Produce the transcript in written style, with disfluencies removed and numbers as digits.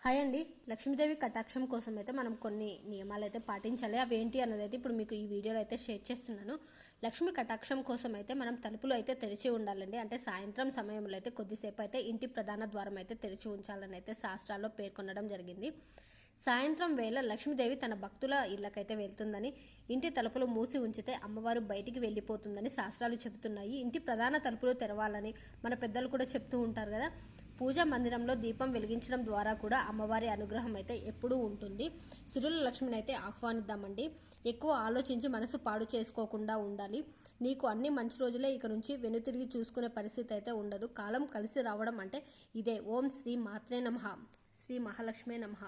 Hi అండి. లక్ష్మీదేవి కటాక్షం కోసం అయితే మనం కొన్ని నియమాలు అయితే పాటించాలి. అవి ఏంటి అన్నది అయితే ఇప్పుడు మీకు ఈ వీడియోలో అయితే షేర్ చేస్తున్నాను. లక్ష్మీ కటాక్షం కోసం అయితే మనం తలుపులు అయితే తెరిచి ఉండాలండి. అంటే సాయంత్రం సమయంలో అయితే కొద్దిసేపు అయితే ఇంటి ప్రధాన ద్వారం అయితే తెరిచి ఉంచాలని అయితే శాస్త్రాల్లో పేర్కొనడం జరిగింది. సాయంత్రం వేళ లక్ష్మీదేవి తన భక్తుల ఇళ్లకైతే వెళ్తుందని, ఇంటి తలుపులు మూసి ఉంచితే అమ్మవారు బయటికి వెళ్ళిపోతుందని శాస్త్రాలు చెబుతున్నాయి. ఇంటి ప్రధాన తలుపులు తెరవాలని మన పెద్దలు కూడా చెప్తూ ఉంటారు కదా. పూజా మందిరంలో దీపం వెలిగించడం ద్వారా కూడా అమ్మవారి అనుగ్రహం అయితే ఎప్పుడూ ఉంటుంది. సిరుల లక్ష్మిని అయితే ఆహ్వానిద్దామండి. ఎక్కువ ఆలోచించి మనసు పాడు చేసుకోకుండా ఉండాలి. నీకు అన్ని మంచి రోజులే, ఇక నుంచి వెనుతిరిగి చూసుకునే పరిస్థితి అయితే ఉండదు. కాలం కలిసి రావడం అంటే ఇదే. ఓం శ్రీ మాత్రే నమః. శ్రీ మహాలక్ష్మే నమః.